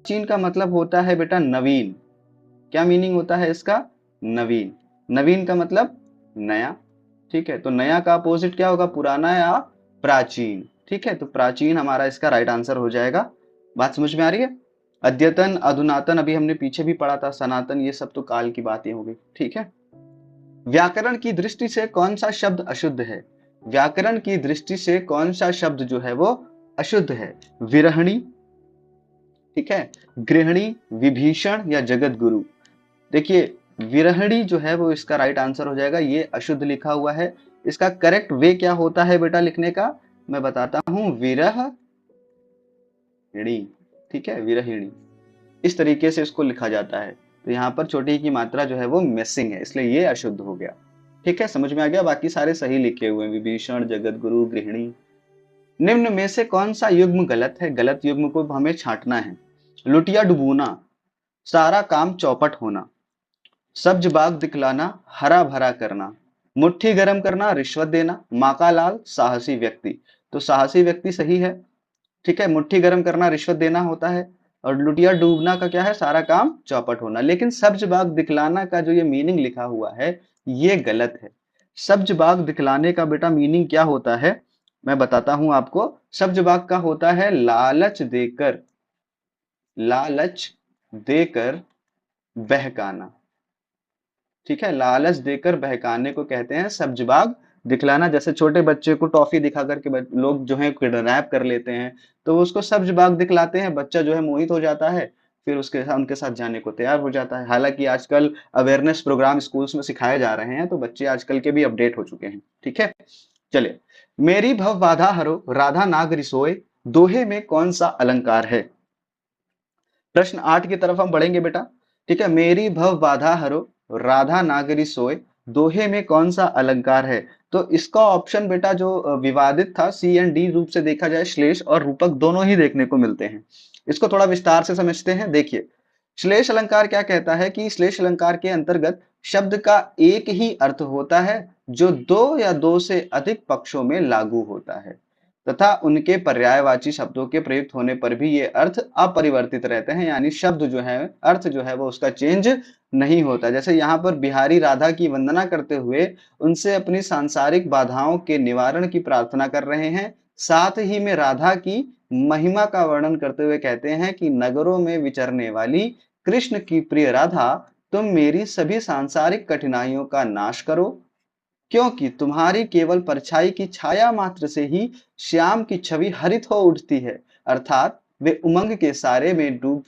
प्राचीन का मतलब होता है बेटा नवीन। क्या मीनिंग होता है इसका? नवीन। नवीन का मतलब नया। ठीक है, तो नया का अपोजिट क्या होगा? पुराना या प्राचीन। ठीक है, तो प्राचीन हमारा इसका राइट आंसर हो जाएगा। बात समझ में आ रही है? अद्यतन, अधुनातन अभी हमने पीछे भी पढ़ा था, सनातन, ये सब तो काल की बातें हो गई। ठीक है, व्याकरण की दृष्टि से कौन सा शब्द अशुद्ध है? व्याकरण की दृष्टि से कौन सा शब्द जो है वो अशुद्ध है? विरहणी, ठीक है, गृहिणी, विभीषण या जगत गुरु। देखिए, विरहणी जो है वो इसका राइट आंसर हो जाएगा, ये अशुद्ध लिखा हुआ है। इसका करेक्ट वे क्या होता है बेटा लिखने का? मैं बताता हूं, विरहणी। ठीक है, विरहिणी, इस तरीके से इसको लिखा जाता है। तो यहाँ पर छोटी की मात्रा जो है वो मिसिंग है, इसलिए ये अशुद्ध हो गया। ठीक है, समझ में आ गया? बाकी सारे सही लिखे हुए हैं, विभीषण, जगत गुरु, गृहिणी। निम्न में से कौन सा युग्म गलत है? गलत युग्म को हमें छांटना है। लुटिया डुबोना, सारा काम चौपट होना, सब्ज बाग दिखलाना, हरा भरा करना, मुट्ठी गर्म करना, रिश्वत देना, माका लाल, साहसी व्यक्ति। तो साहसी व्यक्ति सही है। ठीक है, मुट्ठी गर्म करना रिश्वत देना होता है, और लुटिया डूबना का क्या है? सारा काम चौपट होना। लेकिन सब्ज बाग दिखलाना का जो ये मीनिंग लिखा हुआ है ये गलत है। सब्ज बाग दिखलाने का बेटा मीनिंग क्या होता है? मैं बताता हूं आपको। सब्ज बाग का होता है लालच देकर, लालच देकर बहकाना। ठीक है, लालच देकर बहकाने को कहते हैं सब्जबाग दिखलाना। जैसे छोटे बच्चे को टॉफी दिखा करके लोग जो है किडनैप कर लेते हैं, तो वो उसको सब्जबाग दिखलाते हैं, बच्चा जो है मोहित हो जाता है, फिर उसके साथ उनके साथ जाने को तैयार हो जाता है। हालांकि आजकल अवेयरनेस प्रोग्राम स्कूल्स में सिखाए जा रहे हैं, तो बच्चे आजकल के भी अपडेट हो चुके हैं। ठीक है, चलिए। मेरी भव बाधा हरो, राधा नाग रिसोए, दोहे में कौन सा अलंकार है? प्रश्न 8 की तरफ हम बढ़ेंगे बेटा। ठीक है, मेरी भव बाधा हरो, राधा नागरी सोए, दोहे में कौन सा अलंकार है? तो इसका ऑप्शन बेटा जो विवादित था, सी एंड डी रूप से देखा जाए, श्लेष और रूपक दोनों ही देखने को मिलते हैं। इसको थोड़ा विस्तार से समझते हैं। देखिए, श्लेष अलंकार क्या कहता है कि श्लेष अलंकार के अंतर्गत शब्द का एक ही अर्थ होता है जो दो या दो से अधिक पक्षों में लागू होता है, तथा उनके पर्यायवाची शब्दों के प्रयुक्त होने पर भी ये अर्थ अपरिवर्तित रहते हैं, यानी शब्द जो है, अर्थ जो है वो उसका चेंज नहीं होता। जैसे यहाँ पर बिहारी राधा की वंदना करते हुए उनसे अपनी सांसारिक बाधाओं के निवारण की प्रार्थना कर रहे हैं, साथ ही में राधा की महिमा का वर्णन करते हुए कहते हैं कि नगरों में विचरने वाली कृष्ण की प्रिय राधा, तुम मेरी सभी सांसारिक कठिनाइयों का नाश करो, क्योंकि तुम्हारी केवल परछाई की छाया मात्र से ही श्याम की छवि हरित हो उठती है। अर्थात वे उमंग के सारे में डूब